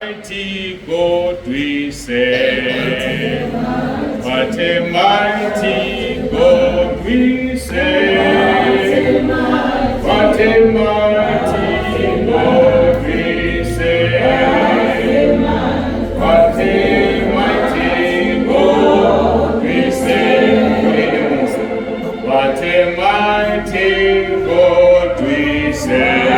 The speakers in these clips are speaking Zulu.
Mighty God we serve, what a mighty God we serve, what a mighty God we serve, what a mighty God we serve, what a mighty God we serve.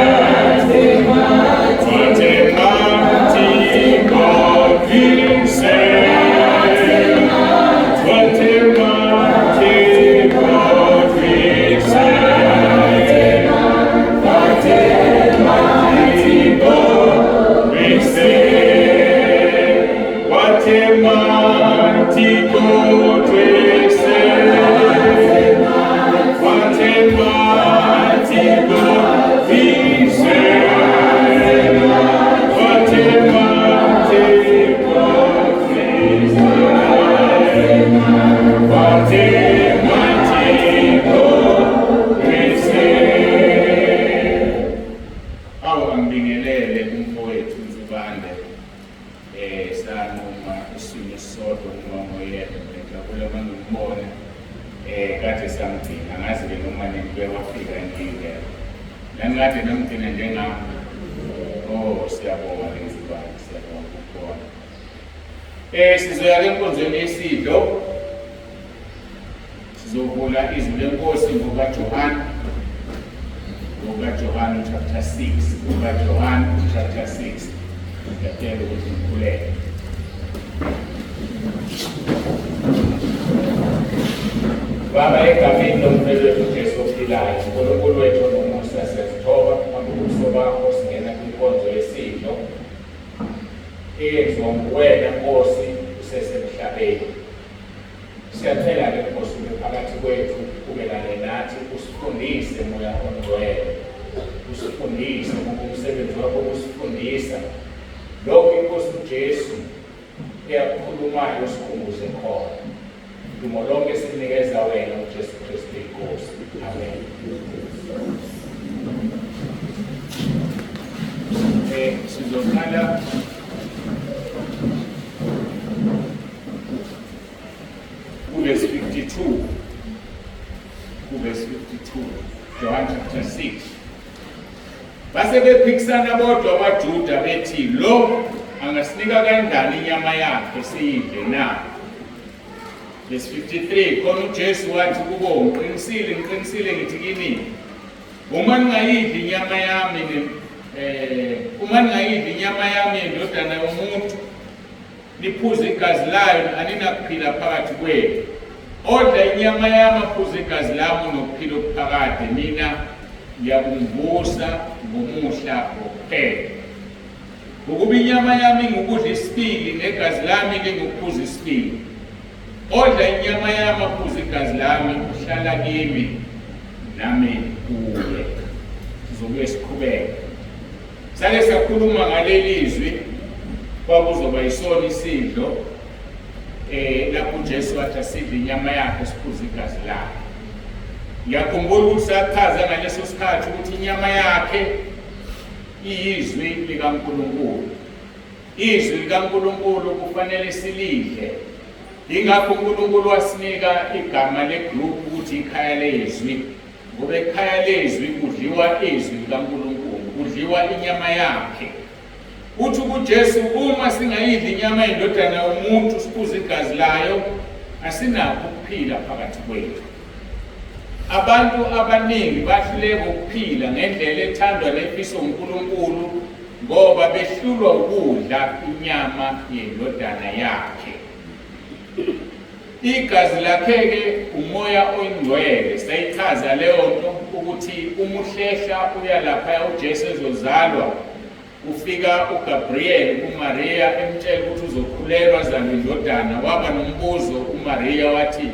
Sizoya enkonzweni yesidlo, sizovula izwi lenkosi ngokaJohane chapter 6, ngokaJohane chapter 6. Ngiyacela ukuthi ngikhuleke. Baba, egameni lomphelo wethu uJesu ophilayo, uNkulunkulu wethu nomusa, siyazithoba phambi kobuso bakho singena kwinkonzo yesidlo eyenziwa nguwena Nkosi usesemhlabeni. Siyacela ke Nkosi ube phakathi kwethu, ubelane nathi, usifundise Moya oNgcwele, usifundise ngomsebenzi wakho, usifundisa lokho iNkosi uJesu eyakukhulumayo, sikhumbuze khona. Dumo lonke sinikeza wena uJesu Kristu inkosi. Amen. Sizoqala verse 52. Verse 52. John chapter 6. Base bephikisana bodwa abaJuda bethi lo angasinika kanjani inyama yakhe siyidle na? Verse 53. Khona uJesu wathi kubo, ngiqinisile ngithi kini, uma ningayidli inyama yami indodana yomuntu, niphuze igazi layo, aninakuphila phakathi kwenu. Odla inyama yami aphuze igazi lami nokuphila okuphakade, mina ngiyakumvusa ngomuhla wokuphela. Ukuba inyama yami ngukudla isibili negazi lami lingukuphuza isibili. Odla inyama yami aphuze igazi lami uhlala kimi nami kuye. Sizobuye siqhubeke. Sake sakhuluma ngaleli izwi kwakuzoba yisona isidlo lapho uJesu wathi asidle inyama yakhe siphuze igazi lakhe. Ngiyakhumbula ukuthi sachaza ngaleso sikhathi ukuthi inyama yakhe iyizwi likaNkulunkulu. Izwi likaNkulunkulu kufanele silidle. Ingakho uNkulunkulu wasinika igama legroup ukuthi ikhaya lezwi. Ngoba ekhaya lezwi kudliwa izwi likaNkulunkulu, kudliwa inyama yakhe. Uthi kuJesu, uma singayidli inyama yendodana yomuntu siphuze igazi layo, asinakho ukuphila phakathi kwethu. Abantu abaningi bahluleka ukuphila ngendlela ethandwa nefiso uNkulunkulu ngoba behlulwa ukudla inyama yendodana yakhe. Igazi lakhe-ke umoya oyingcwele. Sayichaza leyo nto ukuthi umuhlehla uya lapha uJesu ezozalwa, ufika uGabriel kuMaria emtshela ukuthi uzokhulelwa azalwe indodana. Waba nombuzo uMaria wathi,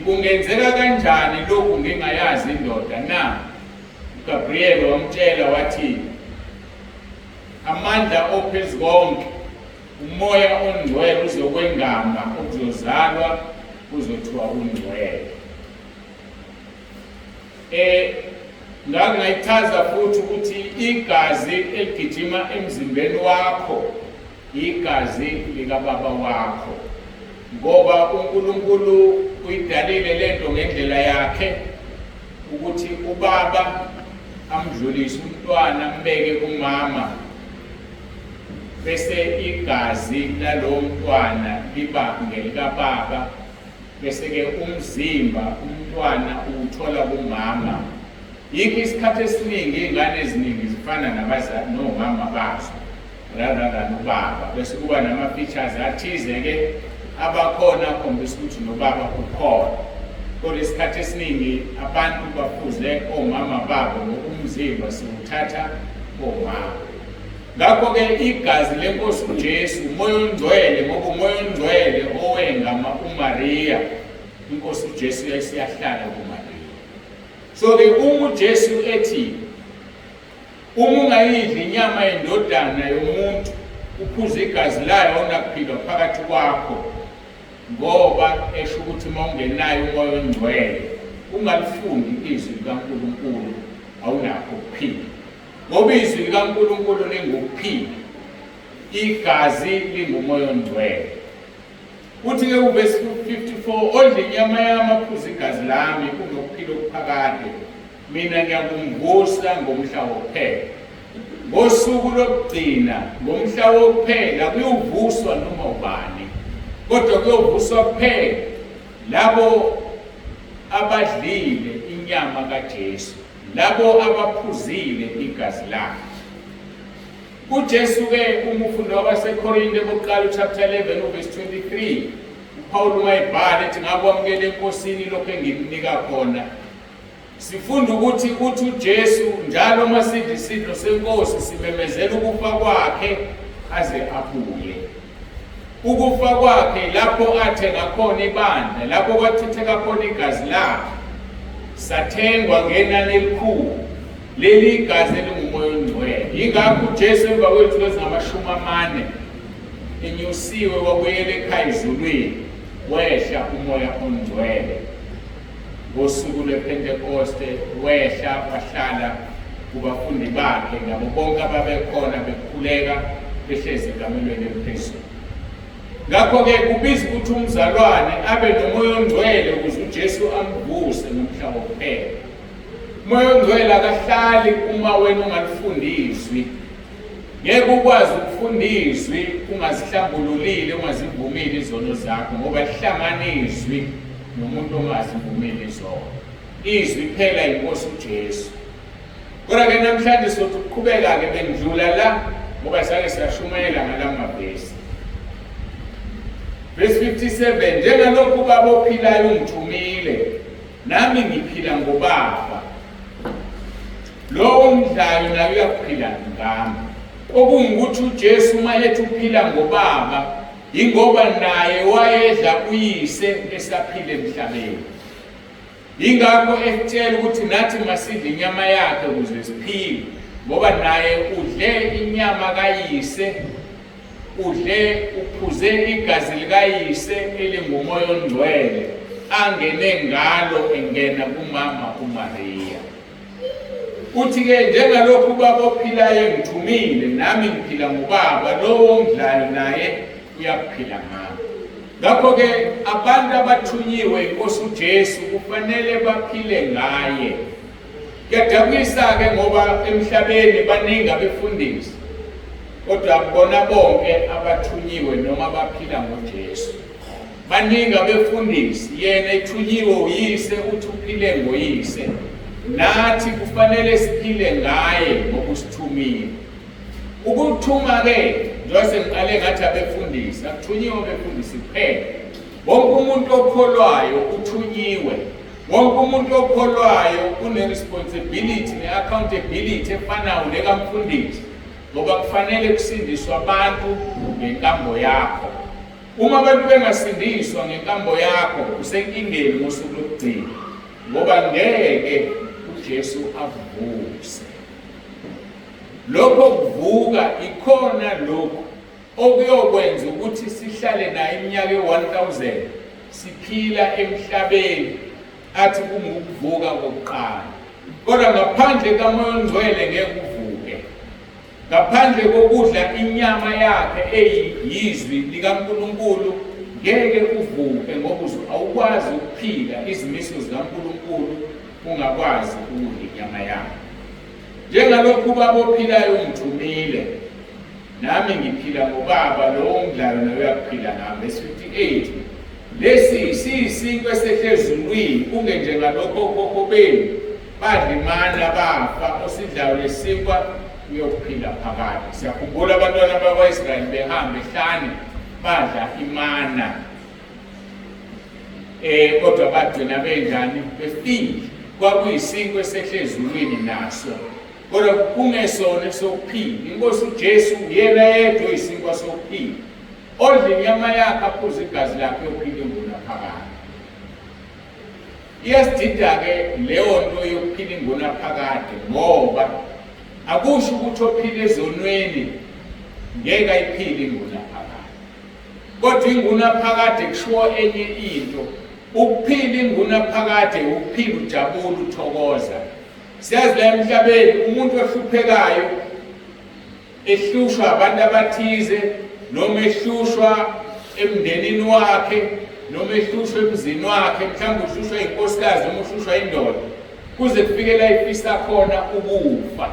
kungenzeka kanjani lokhu ngingayazi indoda na? uGabriel wamtshela wathi, amandla ophezu konke, umoya ongcwele uzokwengama, uzozalwa uzothiwa ungcwele. ngayichaza futhi ukuthi igazi eligijima emzimbeni wakho igazi likaBaba wakho, ngoba uNkulunkulu uyidalile lento ngendlela yakhe ukuthi ubaba amdlulise umntwana ambeke kumama, bese igazi lalowo mntwana liba ngelikaBaba, bese-ke umzimba umntwana uwuthola kumama. Yikho isikhathi esiningi iy'ngane eziningi zifana nabazali nomama bazo rather than ubaba, bese kuba nama-features athize-ke abakhona akhombisa ukuthi nobaba ukhona. Kodwa isikhathi esiningi abantu bafuze omama babo ngokumzimba siwuthatha omama. Ngakho-ke igazi lenkosi uJesu, umoya ongcwele, ngoba umoya ongcwele owengama uMariya, inkosi uJesu yayisiyahlala kuMariya. So-ke uma uJesu ethi uma ungayidli inyama yendodana yomuntu uphuze igazi layo awunakuphila phakathi kwakho, ngoba esho ukuthi uma ungenayo umoya ongcwele ungalifundi izwi likaNkulunkulu awunakho ukuphila, ngoba izwi likaNkulunkulu lingukuphila, igazi lingumoya ongcwele. Uthi-ke uvesi 54, odla inyama yami aphuze igazi lami kunokuphila okuphakade, mina ngiyakumvusa ngomhla wokuphela. Ngosuku lokugcina, ngomhla wokuphela kuyovuswa noma ubani, kodwa kuyovuswa kuphela labo abadlile inyama kaJesu, labo abaphuzile igazi lakhe. uJesu-ke uma ufunda kwabaseKorinte bokuqala chapter 11 verse 23, uPawulu mayibhala ethi ngakwamukela enkosini lokho engikunika khona, sifunda ukuthi uJesu njalo uma sidla isidlo senkosi simemezela ukufa kwakhe aze abuye. Ukufa kwakhe lapho athenga khona ibandla, lapho kwachitheka khona igazi lakhe, sathengwa ngenani elikhulu, leli igazi elingumoya ongcwele. Yingakho uJesu emva kwethu ezingama40 enyusiwe wabuyela ekhaya ezulwini, wehla umoya ongcwele. Ngosuku lwePentekoste wehla wahlala kubafundi bakhe ngabo bonke ababekhona bekhuleka behlezi ekamelweni eliphezulu. Ngakho-ke kubiza ukuthi umzalwane abe nomoya ongcwele ukuze uJesu amvuse ngomhla wokuphela. Umoya ongcwele akahlali uma wena ungalifundi izwi. Ngeke ukwazi ukufunda izwi ungazihlambululile, ungazivumile izono zakho, ngoba lihlangana izwi nomuntu ongazivumile izono. Izwi phela inkosi uJesu. Kodwa-ke namhlanje sothi ukuqhubeka-ke bendlula la ngoba sake siyashumayela ngala mavesi. Verse 57, njengalokhu ubaba ophilayo ungithumile, nami ngiphila ngoBaba, lowo ongidlayo naye uyaphila ngami. Okungukuthi uJesu uma ethi uphila ngoBaba, yingoba naye wayedla uyise esaphila emhlabeni. Yingakho etshela ukuthi nathi masidle inyama yakhe ukuze siphile, ngoba naye udle inyama kayise, udle uphuze igazi likayise elingumoya ongcwele, angene ngalo engena kumama uMariya. Uthi-ke njengalokhu ubaba ophilayo engithumile, nami ngiphila ngoBaba, lowo ongidlayo naye uyaphila ngami. Ngakho-ke abantu abathunyiwe inkosi uJesu kufanele baphile ngaye. Kuyadabukisa-ke ngoba emhlabeni baningi abefundisi, kodwa bona bonke abathunyiwe noma abaphila ngoJesu. Baningi abefundisi, yena ethunyiwe uyise uthi uphile ngoyise. Nathi kufanele siphile ngaye ngokusithumile. Ukuthuma-ke njengoba sengiqale ngathi abefundisi, akuthunyiwe abefundisi kuphela. Wonke umuntu okholwayo uthunyiwe. Wonke umuntu okholwayo une-responsibility ne-accountability efanayo nekamfundisi, ngoba kufanele kusindiswe abantu ngenkambo yakho. Uma abantu bengasindiswa ngenkambo yakho usenkingeni ngosuku lokugcina, ngoba ngeke uJesu avuse. Lokho kuvuka ikhona lokho okuyokwenza ukuthi sihlale naye iminyaka e-1000 siphila emhlabeni athi kungukuvuka kokuqala. kodwa ngaphandle kaMoya oNgcwele ngeke uvuke. Ngaphandle kokudla inyama yakhe eyizwi likaNkulunkulu ngeke uvuke, ngoba awukwazi ukuphila izimiso zikaNkulunkulu ungakwazi ukudla inyama yakhe. Njengalokhu ubaba ophilayo ungithumile, nami ngiphila ngobaba, lo ongidlayo naye uyaphila nami. Verse 58, lesi siyisinkwa esehle ezulwini, kungenjengalokho okhokho benu badla imana bafa, osidlayo lesinkwa uyokuphila phakade. Siyakhumbula abantwana bakwa-Israyeli behamba ehlane badla imana, kodwa bagcina benjani? Befile. Kwakuyisinkwa esehle ezulwini naso, kodwa kungesona esokuphila. Inkosi uJesu yena yedwa oyisinkwa sokuphila, odla inyama yakhe aphuze igazi lakhe yokuphila ingunaphakade. Iyasidida-ke leyo nto yokuphila ingunaphakade, ngoba akusho ukuthi ophila ezonweni ngeke ayiphile ingunaphakade, kodwa ingunaphakade kushiwo enye into. Ukuphila ingunaphakade ukuphila ujabula, uthokoza. Siyazi la emhlabeni umuntu ohluphekayo, ehlushwa abantu abathize, noma ehlushwa emndenini wakhe, noma ehlushwa emzini wakhe, mhlawumbe uhlushwa inkosikazi noma uhlushwa indoda, kuze kufike la ifisa khona ukufa,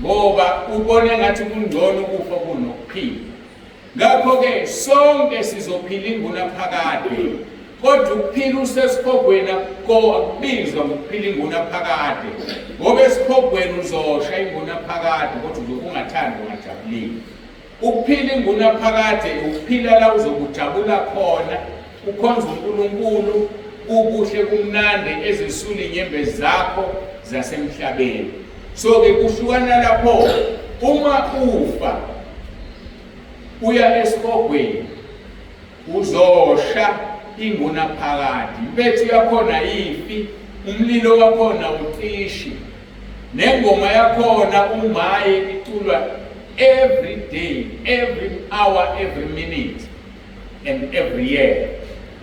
ngoba ubone ngathi kungcono ukufa kunokuphila. Ngakho-ke sonke sizophila ingunaphakade, kodwa ukuphila usesikhogweni akubizwa ngokuphila ingunaphakade, ngoba esikhogweni uzosha ingunaphakade kodwa uzobe ungathandi, ungajabulile. Ukuphila ingunaphakade ukuphila la uzokujabula khona, ukhonza uNkulunkulu, ubuhle kumnandi ezisula inyembezi zakho zasemhlabeni. So-ke kuhlukana lapho, uma ufa uya esikhogweni uzosha ingunaphakade, impethu yakhona yifi, umlilo wakhona ucishi, nengoma yakhona umaye iculwa every day, every hour, every minute and every year.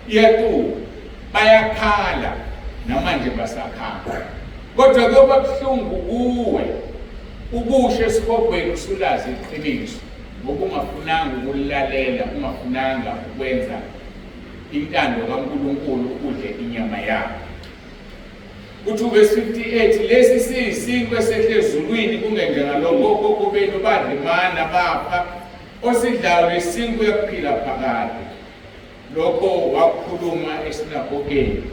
Iyaqulwa, bayakhala namanje basakhala. Kodwa kuyoba buhlungu kuwe ubushe esikhogweni usulazi iqiniso, ngoba ungafunanga ukulilalela, ungafunanga ukwenza intando kaNkulunkulu, ukudle inyama yakhe. Uthi verse 58, lesi siyisinkwa esehle ezulwini, kungenjengalokho okhokho benu badla imana bafa, osidlayo lesinkwa uyakuphila phakade. Lokho wakukhuluma esinagogeni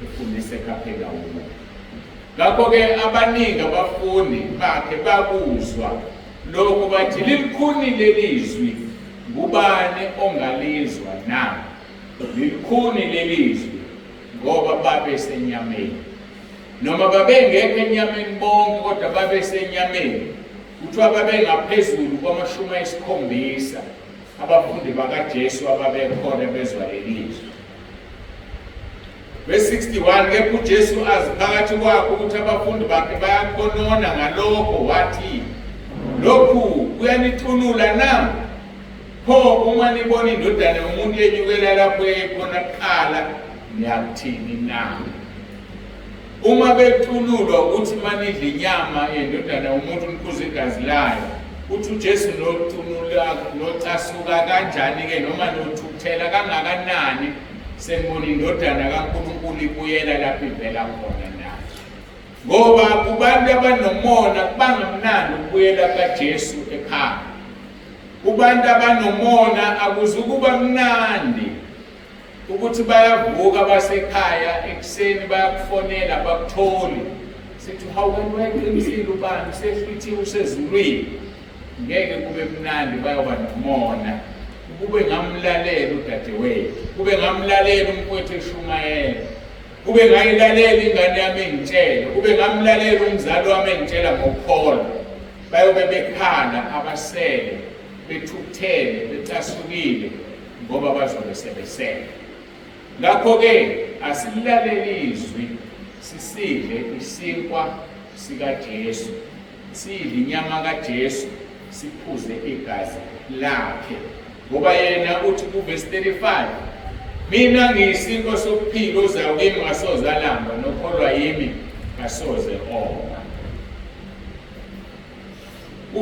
efundisa eKhaphenawume. Ngakho-ke abaningi abafundi bakhe bakuzwa lokho, bathi lilikhuni lelizwi, ngubani ongalizwa na? Lilikhuni lelizwi ngoba babesenyameni, noma babengekho enyameni bonke, kodwa babesenyameni. Kuthiwa babengaphezulu kwama-70 abafundi bakaJesu ababekhona bezwa lelizwi. Verse 61, kepha uJesu azi phakathi kwakho ukuthi abafundi bakhe bayakhonona ngalokho, wathi, lokhu kuyanithunula na? Pho uma nibona indodana yomuntu yenyukela lapho ekhona kuqala, niyakuthini na? Uma bethunulwa ukuthi manidla inyama yendodana yomuntu niphuze igazi layo, uthi uJesu nothunula nocasuka kanjani-ke, noma nothukuthela kangakanani senibona indodana kaNkulunkulu ibuyela lapho ivela khona na? Ngoba kubantu abanomona kubangamnandi ukubuyela kaJesu ekhaya. Kubantu abanomona akuzukuba mnandi ukuthi bayavuka basekhaya ekuseni bayakufonela bakutholi, sithi hawu kanti wayeqinisile ubani, usehlithiwe usezulwini. Ngeke kube mnandi, bayoba nomona. Kube ngamlalela udadewethu, kube ngamlalela umfowethu eShumayela, kube ngayilalela ingane yami engitshela, kube ngamlalela umzali wami engitshela ngokukholwa. Bayobe bekhala abasele, bethukuthele, becasukile, ngoba bazobe sebesele. Ngakho-ke asililalele izwi, sisidle isinkwa sikaJesu, sidle inyama kaJesu, siphuze igazi lakhe. Ngoba yena uthi kuverse 35, mina ngiyisinkwa sokuphila, ozayo kimi ngasoze alamba, nokholwa yimi asoze oma.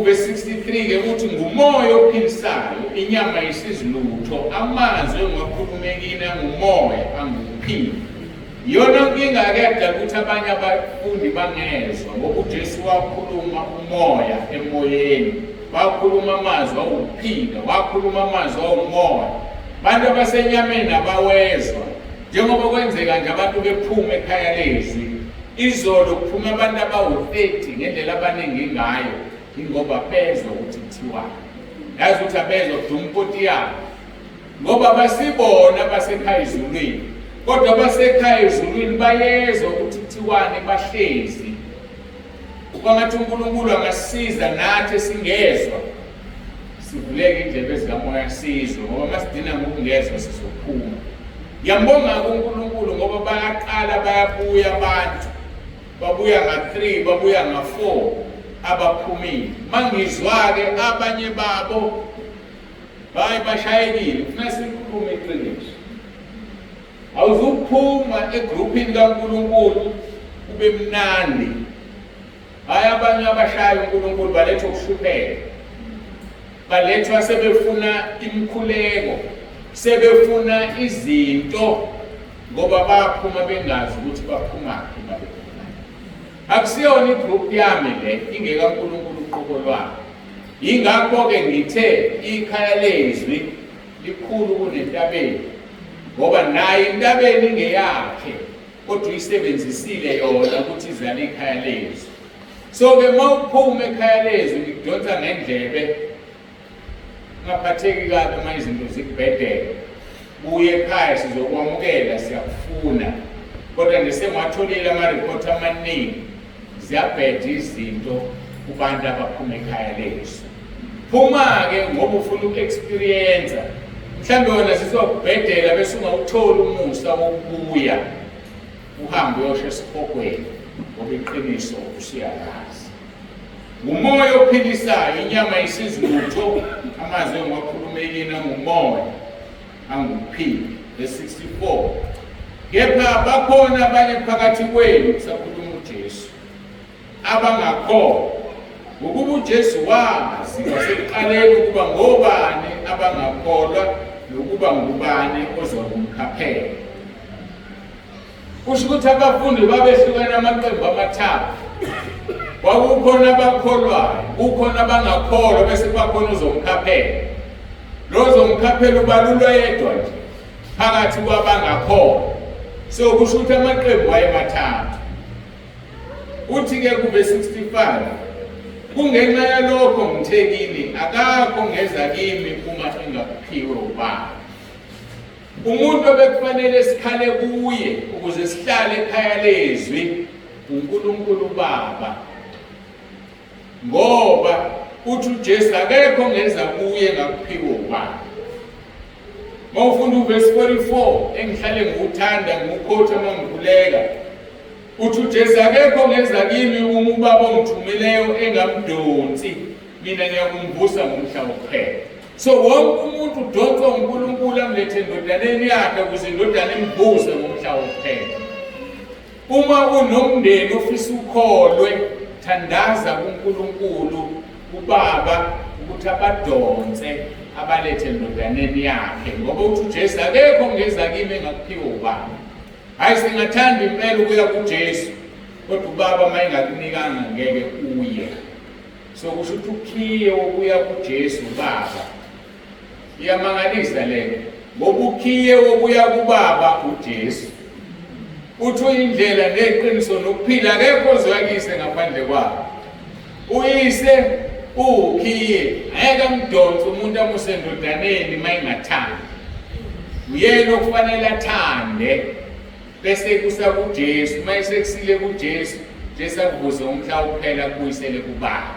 Verse 63 ke uthi ngumoya ophilisayo, inyama isizilutho, amazwi engiwakhulumekile ngumoya anguphili. Yona inkinga akade ukuthi abanye abafundi bangezwa ngoba uJesu wakhuluma umoya emoyeni, wakhuluma amazwi awuphila, wakhuluma amazwi awumoya. Bantu abasenyameni abawezwa, njengoba kwenzeka nje abantu bephuma ekhaya lezwi. Izolo kuphuma abantu abawu-30 ngendlela abaningi ngayo, ingoba bezwa ukuthi kuthiwani. Yazi ukuthi abezwa kuduma impoti yabo ngoba basibona basekhaya ezulwini, kodwa basekhaya ezulwini bayezwa ukuthi kuthiwani, bahlezi. Kwangathi uNkulunkulu angasisiza nathi esingezwa sivuleke indlebe zikamoya sizwe, ngoba masidina ngokungezwa sizophuma. Ngiyambonga uNkulunkulu ngoba bayaqala bayabuya abantu, babuya nga-3 babuya nga-4 abaphumile. Mangizwa-ke abanye babo bashayekile, kufuna sikhulume iqiniso. Awuzuphuma egrupini kaNkulunkulu kube mnandi. Hayi abanye abashaya uNkulunkulu balethwa ukuhlupheka, balethwa sebefuna imikhuleko, sebefuna izinto ngoba baphuma bengazi ukuthi baphumaphi babekhona. Akusiyona igroup yami le ingekaNkulunkulu uqobo lwami. Yingakho-ke ngithe ikhaya lezwi likhulu kunentabeni, ngoba naye intabeni ingeyakhe kodwa uyisebenzisile yona ukuthi izale ikhaya lezwi. So-ke uma uphuma ekhaya lezwi ngikudonsa ngendlebe, ungaphatheki kabi uma izinto zikubhedela. Buye ekhaya sizokwamukela, siyakufuna. Kodwa nje sengiwatholile ama-report amaningi, ziyabheda izinto kubantu abaphuma ekhaya lezwi. Phuma-ke ngoba ufuna uku-experience, mhlawumbe wona sizokubhedela bese ungawutholi umusa wokubuya uhambe uyosho esihogweni ngoba iqiniso usiyalazi. Ngumoya ophilisayo, inyama isizilutho, amazwi engiwakhulumekile ngumoya anguphili. Verse 64, kepha bakhona abanye phakathi kwenu, kusakhuluma uJesu, abangakholwa, ngokuba uJesu wazi kwasekuqaleni ukuba ngobani abangakholwa nokuba ngubani ozokumkhaphela. Kusho ukuthi abafundi babehlukene amaqembu amathathu. Kwakukhona abakholwayo, kukhona abangakholwa, bese kwakhona ozomkhaphela. Lo ozomkhaphela ubalulwa yedwa nje phakathi kwabangakholwa. So kusho ukuthi amaqembu ayemathathu. Uthi-ke kuverse 65, kungenxa yalokho ngithekile, akakho ngeza kimi uma engakuphiwe ubaba. Umuntu obekufanele sikhale kuye ukuze sihlale ekhaya lezwi uNkulunkulu Baba, ngoba uthi uJesu akekho ngeza kuye ngakuphiwe ubaba. Mawufunda uverse 44 engihlale ngiwuthanda ngiwukhotha mangikhuleka, uthi uJesu akekho ngeza kimi uma ubaba ongithumileyo engamdonsi, mina ngiyakumvusa ngomhla wokuphela. So wonke umuntu udonswa uNkulunkulu amlethe endodaneni yakhe ukuze indodana imvuze ngomhla wokuphela. Uma unomndeni ofisa ukholwe, thandaza kuNkulunkulu uBaba ukuthi abadonse abalethe endodaneni yakhe, ngoba uthi uJesu akekho ngeza kimi engakuphiwe ubaba. Hayi singathanda impela ukuya kuJesu, kodwa uBaba mayingakunikanga ngeke uye. So kusho ukuthi ukhiye wokuya kuJesu Baba. Iyamangalisa lento, ngoba ukhiye wokuya kuBaba uJesu. Uthi indlela neqiniso nokuphila akekho ozwakise ngaphandle kwakhe. Uyise ukhiye, ayeke amdonse umuntu amuse endodaneni mayingathandi. Uyena okufanele athande, bese kusa kuJesu, mayesekusile kuJesu, Jesu akuvuze umhla wokuphela kubuyisele kuBaba.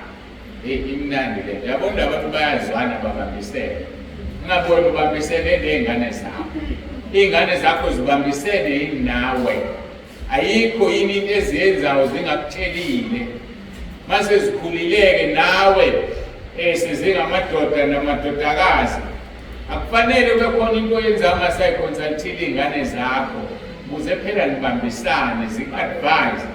Imnandi le. Yabona abantu bayazwana babambisene. Ungaboni ubambisene nezingane zakho. Izingane zakho zibambisene yini nawe? Ayikho yini into eziyenzayo zingakutshelile? Mase zikhulileke nawe sezingamadoda namadodakazi, akufanele kube khona into oyenza ama-psychoconsultile izingane zakho ukuze phela nibambisane, zik-advise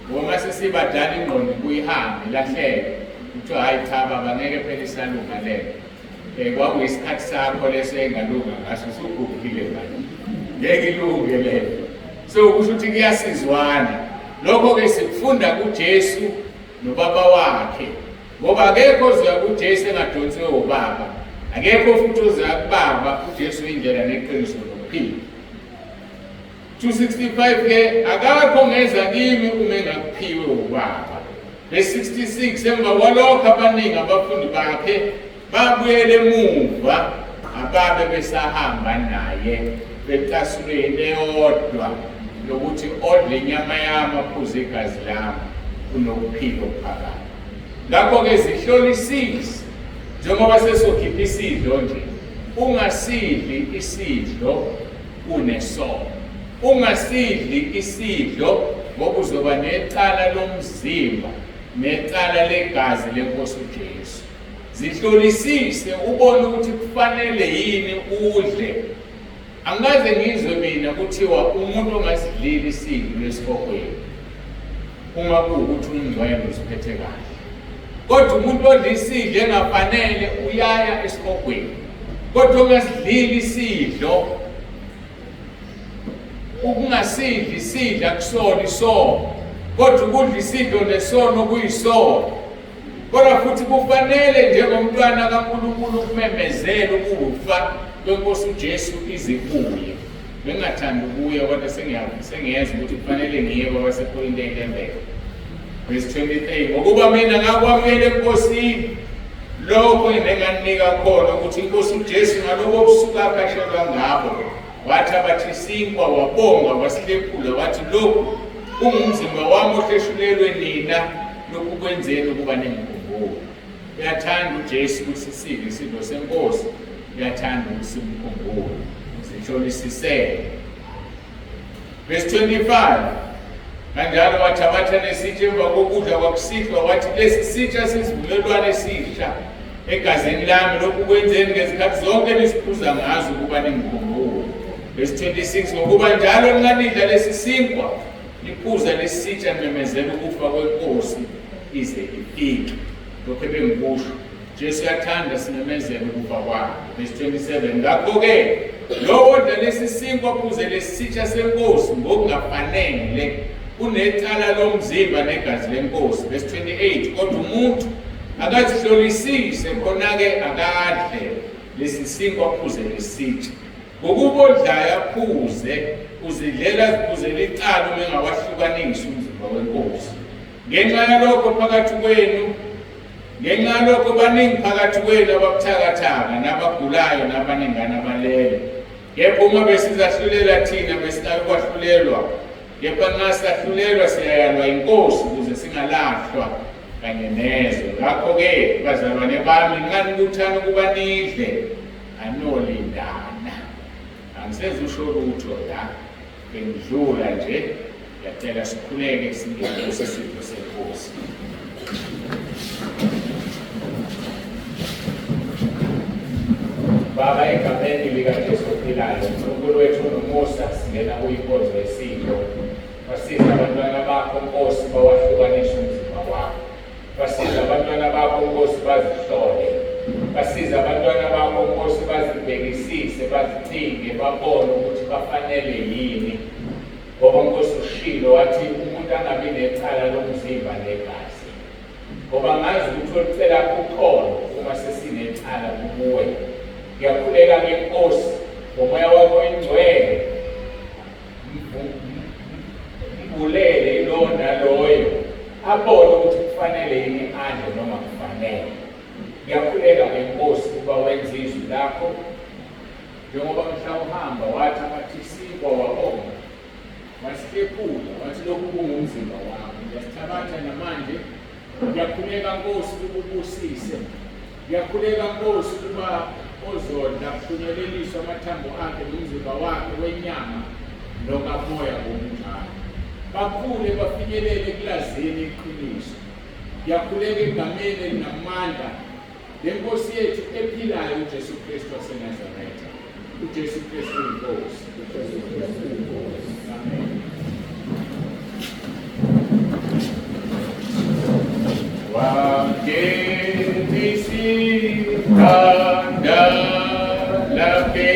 Uma sesibadala ingqondo kuyihambe lahleke kuthiwa hayi cha baba ngeke phela isalunga lelo. Kwakuyisikhathi sakho leso engalunga ngaso usugugile manje. Ngeke ilunge lelo. So kusho ukuthi kuyasizwana. Lokho-ke sikufunda kuJesu nobaba wakhe. Ngoba akekho ozoya kuJesu engadonswe ubaba. Akekho futhi ozoya kubaba uJesu indlela neqiniso nokuphila. 265-ke akakho ngeza kimi uma engakuphiwe ubaba. Verse 66 emva kwalokho abaningi abafundi bakhe babuyele emuva ababe besahamba naye becasule into eyodwa lokuthi odle inyama yami aphuze igazi lami kunokuphila okuphakathi. Ngakho-ke zihlolisise njengoba sesokhipha isidlo nje, ungasidli isidlo unesono. Ungasidli isidlo ngoba uzoba necala lomzimba necala legazi lenkosi uJesu. Zihlolisise ubone ukuthi kufanele yini udle. Angaze ngizwe mina kuthiwa umuntu ongasidlili isidlo lesihogweni uma kuwukuthi umngcwele usiphethe kahle. Kodwa umuntu odla isidlo engafanele uyaya esihogweni. Kodwa ongasidlili isidlo, ukungasidli isidlo akusona isono, kodwa ukudla isidlo nesono kuyisono. Kodwa futhi kufanele njengomntwana kaNkulunkulu ukumemezela ukufa kwenkosi uJesu izibuye. Bengathanda ukuya kodwa sengiyazi ukuthi kufanele ngiye kwabasePoint 11. Verse 23 ngokuba mina ngakwamukela enkosini lokho enginganika khona ukuthi inkosi uJesu ngalokho obusuka akashelwa ngabo wathi abathi sinkwa wabonga wasihlephula wathi lokhu ungumzimba wami ohleshulelwe nina lokhu kwenzeni ukuba nenkumbulo. Uyathanda uJesu ukuthi sidle isidlo senkosi, uyathanda ukuthi simkhumbule, sihlolisise. Verse 25 kanjalo wathi abatha nesitsha emva kokudla kwakusihlwa wathi lesi sitsha sesivumelwano esisha egazini lami lokhu kwenzeni ngezikhathi zonke nisiphuza ngazo ukuba nimkhumbule. Verse 26 ngokuba njalo ningadla lesi sinkwa niphuza lesi sitsha nimemezela ukufa kwenkosi ize ifike. Lokho bengikusho Jesu uyathanda simemezele ukufa kwakhe. Verse 27 ngakho-ke lo odla lesi sinkwa aphuze lesi sitsha senkosi ngokungafanele unecala lomzimba negazi lenkosi. Verse 28 kodwa umuntu akazihlolisise khona-ke akadle lesi sinkwa aphuze lesi sitsha. Ngokuba odlayo aphuze uzidlela ziphuzela icala uma engawahlukanisi umzimba wenkosi. Ngenxa yalokho baningi phakathi kwenu ababuthakathaka nabagulayo nabaningana abalele. Kepha uma besizahlulela thina besinayo ukwahlulelwa, kepha nxa siyahlulelwa siyayalwa inkosi ukuze singalahlwa kanye nezwe. Ngakho-ke bazalwane bami nganibuthana ukuba nidle anolindana. Angisezusho lutho la, bengidlula nje, ngiyacela sikhuleke singene isidlo senkosi. Baba egameni likaJesu ophilayo, uNkulunkulu wethu nomusa singena kuyinkonzo yesidlo. Basiza abantwana bakho Nkosi bawahlukanise umzimba wakho. Basiza abantwana bakho Nkosi bazihlole. Basiza abantwana bakho Nkosi bazibhekisise, bazicinge, babone ukuthi bafanele yini. Ngoba Nkosi ushilo wathi umuntu angabi necala lomzimba negazi. Ngoba ngazi ukuthi ulicela ukholo uma sesinecala kuwe. Ngiyakhuleka ngeNkosi ngomoya wakho oyingcwele mbulele lo naloyo abone ukuthi kufanele yini adle noma kufanele. Ngiyakhuleka ngeNkosi ukuba wenze izwi lakho njengoba mhla uhamba wathi abathi sinkwa wabonga wasihlephula wathi lokhu kungumzimba wami. Ngiyasithabatha namanje. Ngiyakhuleka Nkosi ukubusise. Ngiyakhuleka Nkosi ukuba ozodla kufinyeleliswa amathambo akhe nomzimba wakhe wenyama nokamoya ngokunjalo. Bakhule bafinyelele ekulazini iqiniso. Ngiyakhuleka egameni elinamandla leNkosi yethu ephilayo uJesu Kristu waseNazaretha. uJesu Kristu inkosi. Amen. Wakilisi tanda lake